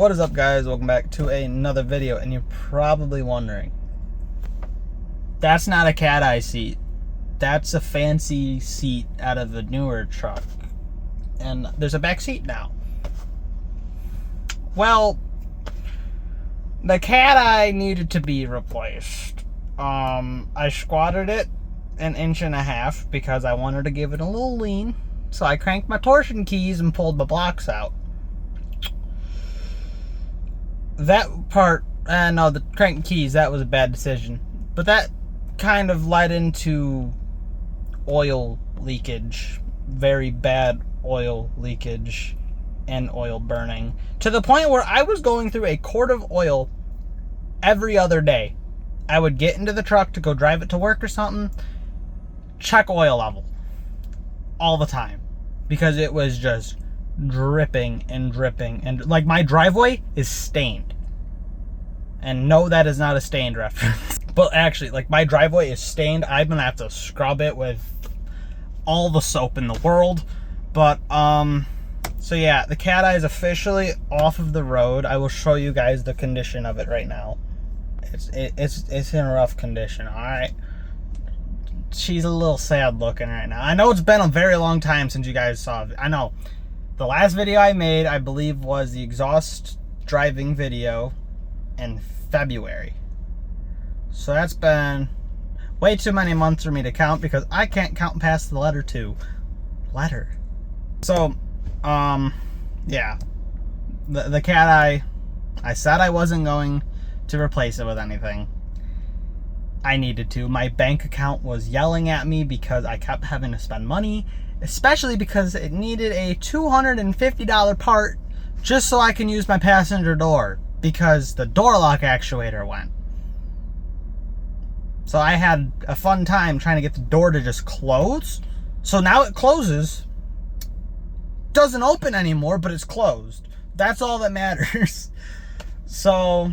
What is up, guys? Welcome back to another video. And you're probably wondering, that's not a cat eye seat. That's a fancy seat out of a newer truck, and there's a back seat now. Well, the cat eye needed to be replaced. I squatted it 1.5 inches because I wanted to give it a little lean, so I cranked my torsion keys and pulled my blocks out. That part, no, the crank keys, that was a bad decision. But that kind of led into oil leakage, very bad oil leakage and oil burning, to the point where I was going through a quart of oil every other day. I would get into the truck to go drive it to work or something, check oil level all the time, because it was just dripping and dripping, and like my driveway is stained. And no, that is not a stained reference. But actually, like, my driveway is stained. I'm gonna have to scrub it with all the soap in the world. But so yeah, the cat eye is officially off of the road. I will show you guys the condition of it right now. It's in rough condition. All right, she's a little sad looking right now. I know it's been a very long time since you guys saw it. I know the last video I made, I believe, was the exhaust driving video in February. So that's been way too many months for me to count, because I can't count past the letter 2. So, yeah. The cat eye, I said I wasn't going to replace it with anything. I needed to. My bank account was yelling at me because I kept having to spend money, especially because it needed a $250 part just so I can use my passenger door, because the door lock actuator went. So I had a fun time trying to get the door to just close. So now it closes. Doesn't open anymore, but it's closed. That's all that matters. So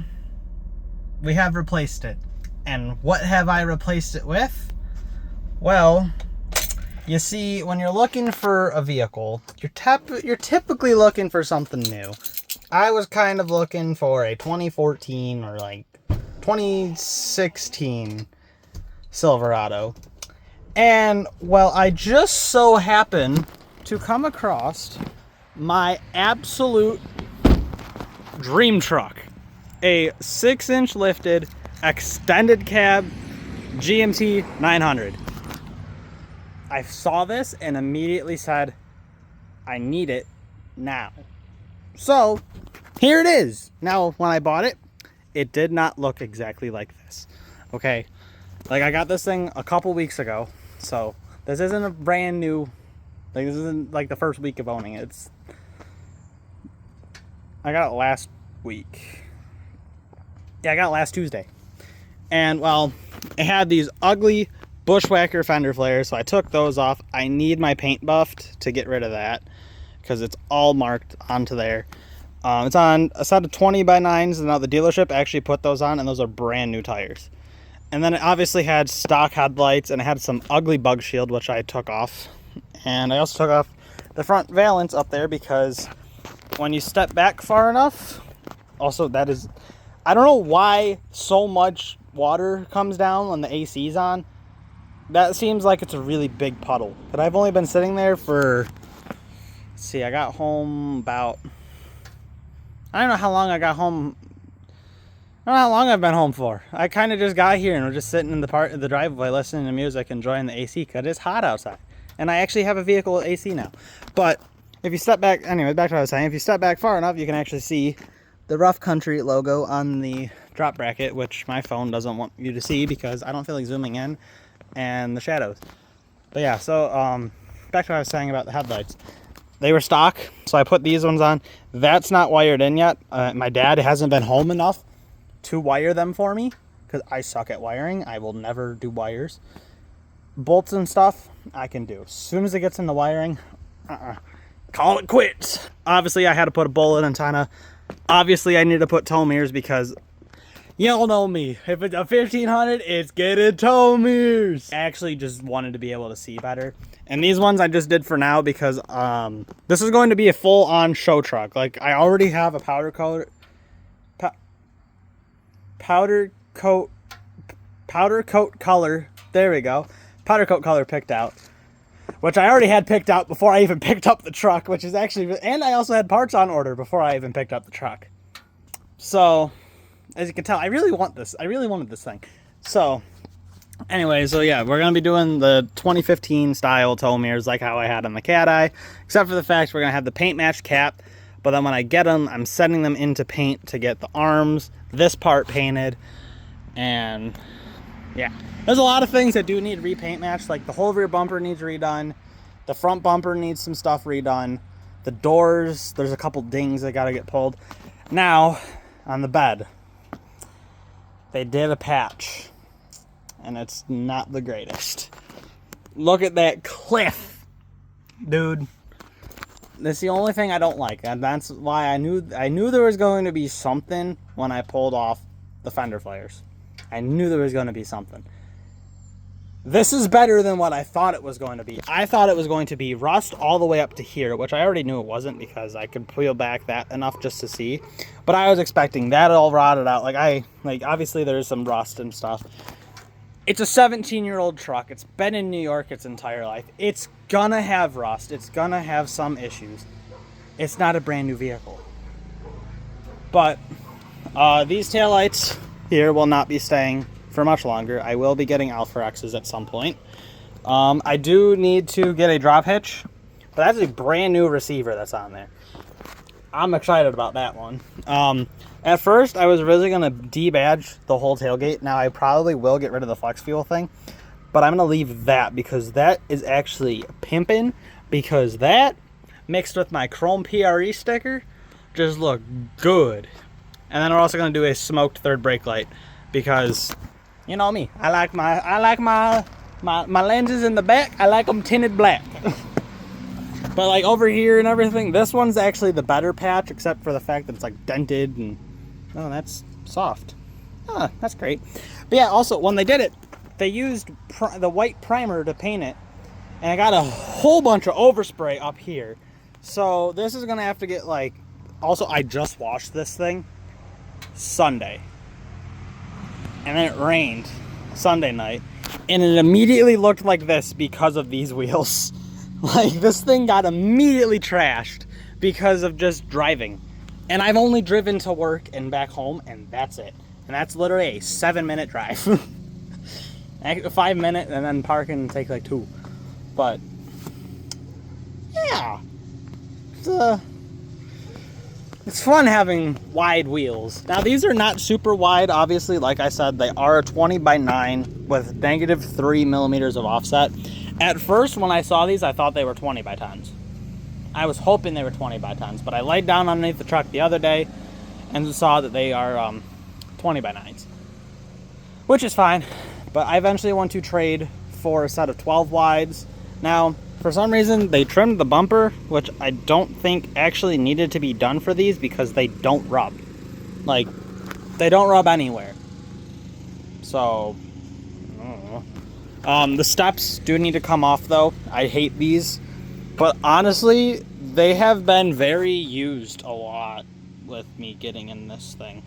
we have replaced it. And what have I replaced it with? Well, you see, when you're looking for a vehicle, you're typically looking for something new. I was kind of looking for a 2014 or like 2016 Silverado. And, well, I just so happened to come across my absolute dream truck. A 6-inch lifted extended cab GMT 900. I saw this and immediately said, I need it now. So here it is. Now, when I bought it, it did not look exactly like this. Okay, like, I got this thing a couple weeks ago, so this isn't a brand new, like, this isn't like the first week of owning it. I got it last week. Yeah, I got it last Tuesday. And, well, it had these ugly bushwhacker fender flares, so I took those off. I need my paint buffed to get rid of that, because it's all marked onto there. It's on a set of 20x9s, and now the dealership actually put those on, and those are brand new tires. And then it obviously had stock headlights, and it had some ugly bug shield, which I took off. And I also took off the front valance up there, because when you step back far enough, also that is, I don't know why so much water comes down when the AC's on. That seems like it's a really big puddle. But I've only been sitting there for, let's see, I got home about, I don't know how long I got home. I don't know how long I've been home for. I kind of just got here and we're just sitting in the part of the driveway listening to music, enjoying the AC, because it's hot outside. And I actually have a vehicle with AC now. But if you step back, anyway, back to what I was saying, if you step back far enough, you can actually see the Rough Country logo on the drop bracket, which my phone doesn't want you to see because I don't feel like zooming in, and the shadows. But yeah, so back to what I was saying about the headlights. They were stock, so I put these ones on. That's not wired in yet. My dad hasn't been home enough to wire them for me, because I suck at wiring. I will never do wires. Bolts and stuff, I can do. As soon as it gets in the wiring, call it quits. Obviously, I had to put a bullet antenna. Obviously, I need to put tow mirrors, because y'all know me. If it's a 1500, it's getting tow mirrors. I actually just wanted to be able to see better. And these ones I just did for now, because this is going to be a full-on show truck. Like, I already have a powder coat powder coat color. There we go. Powder coat color picked out, which I already had picked out before I even picked up the truck, which is actually, and I also had parts on order before I even picked up the truck. So, as you can tell, I really want this. I really wanted this thing. So, anyway, so yeah, we're going to be doing the 2015 style tow mirrors like how I had on the Cat Eye, except for the fact we're going to have the paint match cap, but then when I get them, I'm setting them into paint to get the arms, this part painted, and yeah. There's a lot of things that do need repaint match, like the whole rear bumper needs redone, the front bumper needs some stuff redone, the doors, there's a couple dings that got to get pulled. Now, on the bed, they did a patch, and it's not the greatest. Look at that cliff, dude. That's the only thing I don't like, and that's why I knew there was going to be something when I pulled off the fender flares. I knew there was going to be something. This is better than what I thought it was going to be. I thought it was going to be rust all the way up to here, which I already knew it wasn't because I could peel back that enough just to see. But I was expecting that all rotted out. Like obviously there's some rust and stuff. It's a 17-year-old truck. It's been in New York its entire life. It's gonna have rust. It's gonna have some issues. It's not a brand new vehicle. But these taillights here will not be staying for much longer. I will be getting Alpha X's at some point. I do need to get a drop hitch, but that's a brand new receiver that's on there. I'm excited about that one. At first, I was really going to debadge the whole tailgate. Now, I probably will get rid of the flex fuel thing, but I'm going to leave that because that is actually pimping, because that mixed with my chrome PRE sticker just look good. And then we're also going to do a smoked third brake light because you know me. I like my lenses in the back. I like them tinted black. But like over here and everything, this one's actually the better patch, except for the fact that it's like dented and oh, that's soft. Ah, that's great. But yeah, also when they did it, they used the white primer to paint it, and I got a whole bunch of overspray up here. So this is gonna have to get like. Also, I just washed this thing Sunday. And then it rained Sunday night, and it immediately looked like this because of these wheels. Like, this thing got immediately trashed because of just driving. And I've only driven to work and back home, and that's it. And that's literally a 7-minute drive. 5 minutes, and then park and take like 2. But, yeah. It's fun having wide wheels. Now, these are not super wide, obviously. Like I said, they are 20x9 with negative 3 millimeters of offset. At first, when I saw these, I thought they were 20x10s. I was hoping they were 20x10s, but I laid down underneath the truck the other day and saw that they are 20x9s, which is fine. But I eventually want to trade for a set of 12 wides. Now, for some reason, they trimmed the bumper, which I don't think actually needed to be done for these because they don't rub. Like, they don't rub anywhere. So, I don't know. The steps do need to come off, though. I hate these. But honestly, they have been very used a lot with me getting in this thing.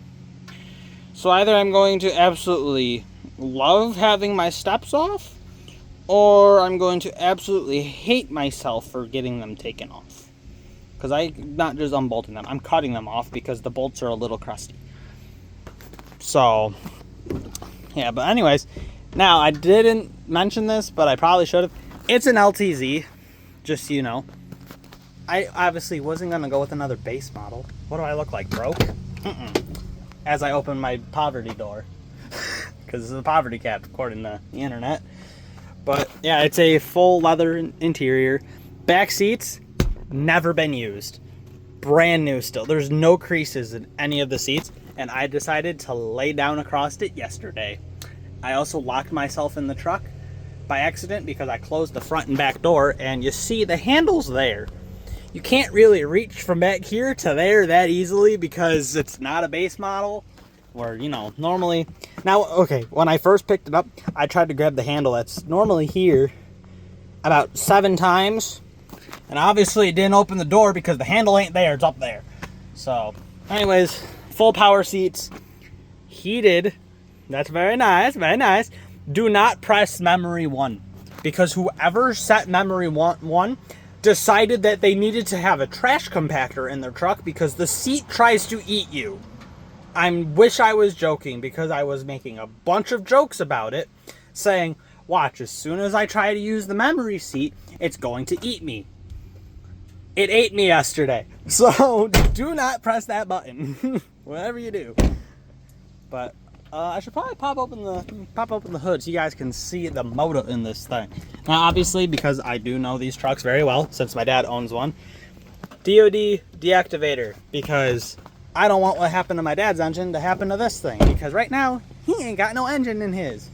So either I'm going to absolutely love having my steps off, or I'm going to absolutely hate myself for getting them taken off. Because I'm not just unbolting them, I'm cutting them off because the bolts are a little crusty. So, yeah, but anyways, now I didn't mention this, but I probably should have. It's an LTZ, just so you know. I obviously wasn't going to go with another base model. What do I look like, broke? As I open my poverty door. Because it's a poverty cap, according to the internet. But yeah, it's a full leather interior. Back seats, never been used. Brand new still. There's no creases in any of the seats. And I decided to lay down across it yesterday. I also locked myself in the truck by accident because I closed the front and back door. And you see the handle's there. You can't really reach from back here to there that easily because it's not a base model. Or, you know, normally... Now, okay, when I first picked it up, I tried to grab the handle that's normally here about 7 times. And obviously it didn't open the door because the handle ain't there, it's up there. So, anyways, full power seats, heated. That's very nice, very nice. Do not press memory 1, because whoever set memory 1 decided that they needed to have a trash compactor in their truck because the seat tries to eat you. I wish I was joking, because I was making a bunch of jokes about it, saying, watch, as soon as I try to use the memory seat, it's going to eat me. It ate me yesterday. So do not press that button, whatever you do. But I should probably pop open the hood so you guys can see the motor in this thing. Now, obviously, because I do know these trucks very well, since my dad owns one, DOD deactivator, because I don't want what happened to my dad's engine to happen to this thing, because right now he ain't got no engine in his.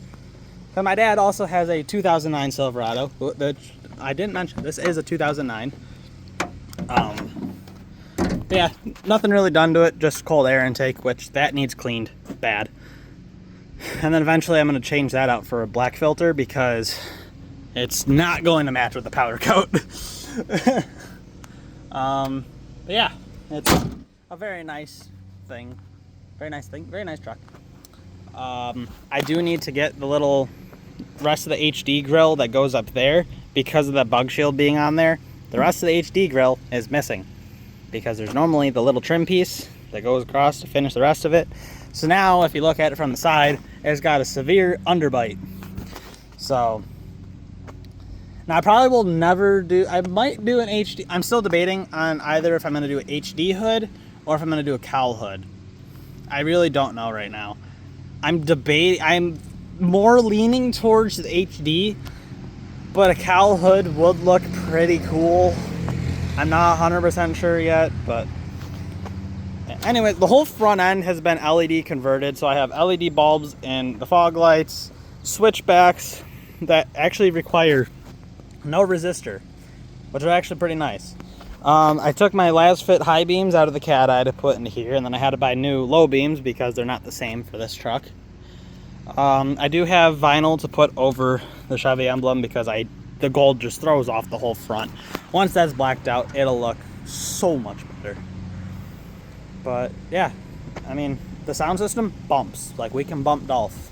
But my dad also has a 2009 Silverado, which I didn't mention. This is a 2009. Yeah, nothing really done to it, just cold air intake, which that needs cleaned bad. And then eventually I'm going to change that out for a black filter, because it's not going to match with the powder coat. But yeah, it's a very nice thing. Very nice truck. I do need to get the little rest of the HD grill that goes up there, because of the bug shield being on there. The rest of the HD grill is missing, because there's normally the little trim piece that goes across to finish the rest of it. So now if you look at it from the side, it's got a severe underbite. So now I probably will never do, I might do an HD. I'm still debating on either if I'm going to do an HD hood or if I'm going to do a cowl hood. I really don't know right now. I'm more leaning towards the HD, but a cowl hood would look pretty cool. I'm not 100% sure yet, but anyway, the whole front end has been LED converted, so I have LED bulbs in the fog lights, switchbacks that actually require no resistor, which are actually pretty nice. I took my last fit high beams out of the cat eye to put into here, and then I had to buy new low beams because they're not the same for this truck. I do have vinyl to put over the Chevy emblem because the gold just throws off the whole front. Once that's blacked out, it'll look so much better. But yeah, I mean, the sound system bumps. Like, we can bump Dolph.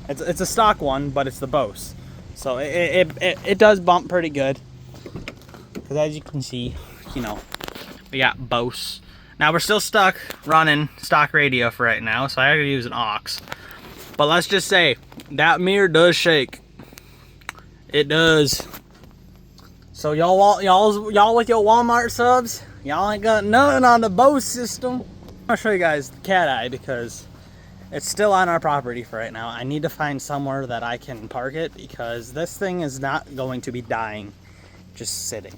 It's a stock one, but it's the Bose. So it does bump pretty good. Because as you can see, you know, we got Bose. Now we're still stuck running stock radio for right now, so I gotta use an aux. But let's just say that mirror does shake. It does. So y'all with your Walmart subs, y'all ain't got nothing on the Bose system. I'll show you guys the cat eye because it's still on our property for right now. I need to find somewhere that I can park it because this thing is not going to be dying just sitting.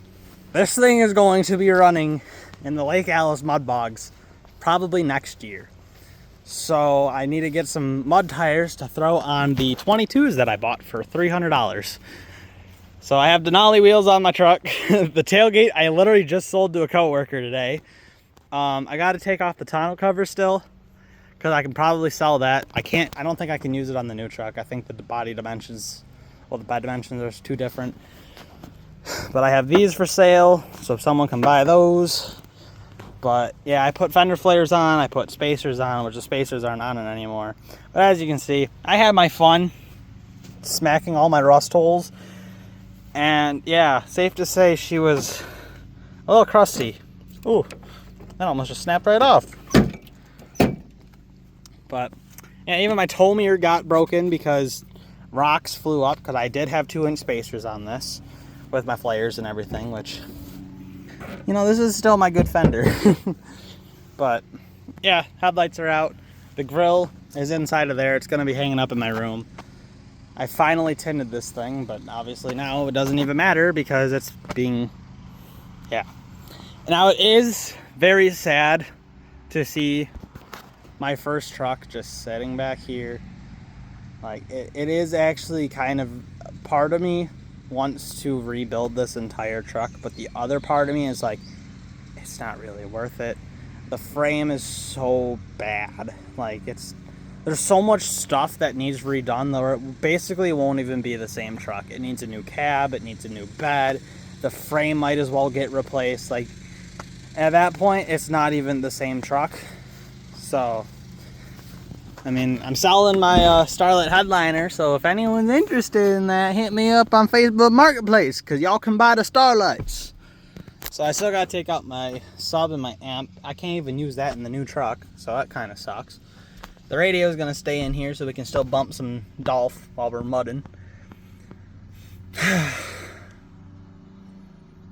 This thing is going to be running in the Lake Alice mud bogs probably next year. So I need to get some mud tires to throw on the 22s that I bought for $300. So I have Denali wheels on my truck. The tailgate I literally just sold to a coworker today. I got to take off the tonneau cover still because I can probably sell that. I don't think I can use it on the new truck. I think that the body dimensions, well, the bed dimensions are too different. But I have these for sale, so if someone can buy those. But yeah, I put fender flares on, I put spacers on, which the spacers aren't on it anymore. But as you can see, I had my fun smacking all my rust holes. And yeah, safe to say she was a little crusty. Ooh, that almost just snapped right off. But yeah, even my tow mirror got broken because rocks flew up, because I did have 2-inch spacers on this with my flares and everything, which, you know, this is still my good fender. But yeah, headlights are out. The grill is inside of there. It's going to be hanging up in my room. I finally tinted this thing, but obviously now it doesn't even matter because it's being, yeah. Now it is very sad to see my first truck just sitting back here. Like, it is actually kind of, part of me wants to rebuild this entire truck, but the other part of me is like, it's not really worth it. The frame is so bad. Like, there's so much stuff that needs redone though. It basically won't even be the same truck. It needs a new cab, it needs a new bed, the frame might as well get replaced. Like, at that point it's not even the same truck. So I mean, I'm selling my Starlet headliner, so if anyone's interested in that, hit me up on Facebook Marketplace, because y'all can buy the Starlights. So I still got to take out my sub and my amp. I can't even use that in the new truck, so that kind of sucks. The radio is going to stay in here so we can still bump some Dolph while we're mudding.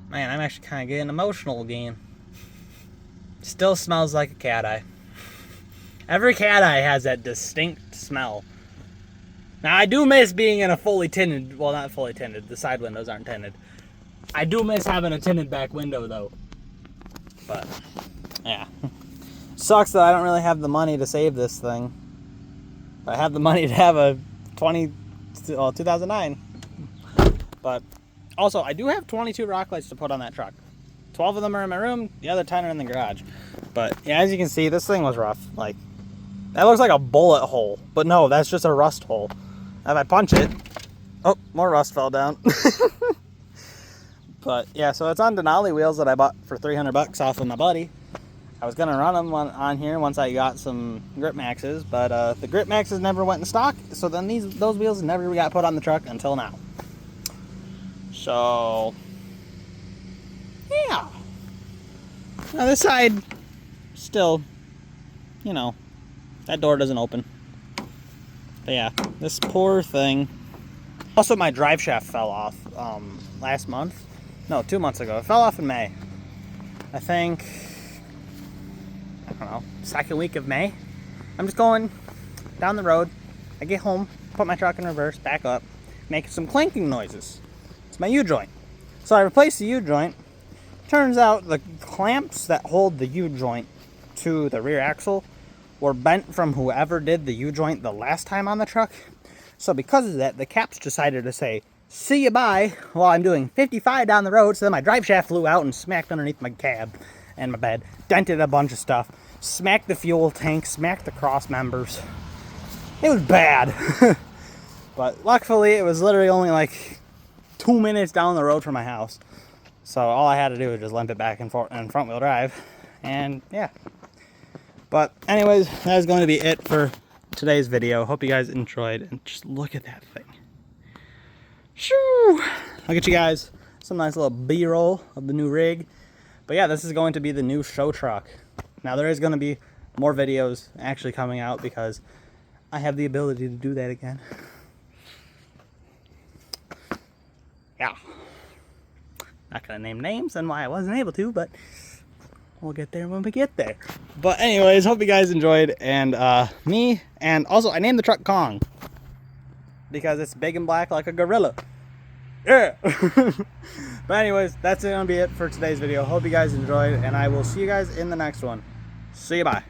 Man, I'm actually kind of getting emotional again. Still smells like a cat eye. Every cat eye has that distinct smell. Now, I do miss being in a fully tinted, well, not fully tinted, the side windows aren't tinted. I do miss having a tinted back window, though. But, yeah. Sucks that I don't really have the money to save this thing. But I have the money to have a 2009. But, also, I do have 22 rock lights to put on that truck. 12 of them are in my room, the other 10 are in the garage. But, yeah, as you can see, this thing was rough. Like, that looks like a bullet hole. But no, that's just a rust hole. If I punch it... Oh, more rust fell down. But, yeah, so it's on Denali wheels that I bought for $300 off of my buddy. I was going to run them on here once I got some Grip Maxes, but the Grip Maxes never went in stock, so then those wheels never got put on the truck until now. So, yeah. Now this side, still, you know, that door doesn't open. But yeah, this poor thing. Also, my drive shaft fell off last month. No, 2 months ago. It fell off in May. I think, I don't know, second week of May. I'm just going down the road. I get home, put my truck in reverse, back up, making some clanking noises. It's my U-joint. So I replaced the U-joint. Turns out the clamps that hold the U-joint to the rear axle were bent from whoever did the U-joint the last time on the truck. So because of that, the caps decided to say, "See you bye," while I'm doing 55 down the road. So then my drive shaft flew out and smacked underneath my cab and my bed. Dented a bunch of stuff. Smacked the fuel tank, smacked the cross members. It was bad. But luckily, it was literally only like 2 minutes down the road from my house. So all I had to do was just limp it back and forth in front wheel drive. And yeah. But anyways, that is going to be it for today's video. Hope you guys enjoyed. And just look at that thing. Shoo! I'll get you guys some nice little B-roll of the new rig. But yeah, this is going to be the new show truck. Now there is going to be more videos actually coming out because I have the ability to do that again. Yeah. Not going to name names and why I wasn't able to, but we'll get there when we get there. But anyways, hope you guys enjoyed. And and also I named the truck Kong because it's big and black like a gorilla. Yeah. But anyways, that's going to be it for today's video. Hope you guys enjoyed, and I will see you guys in the next one. See you, bye.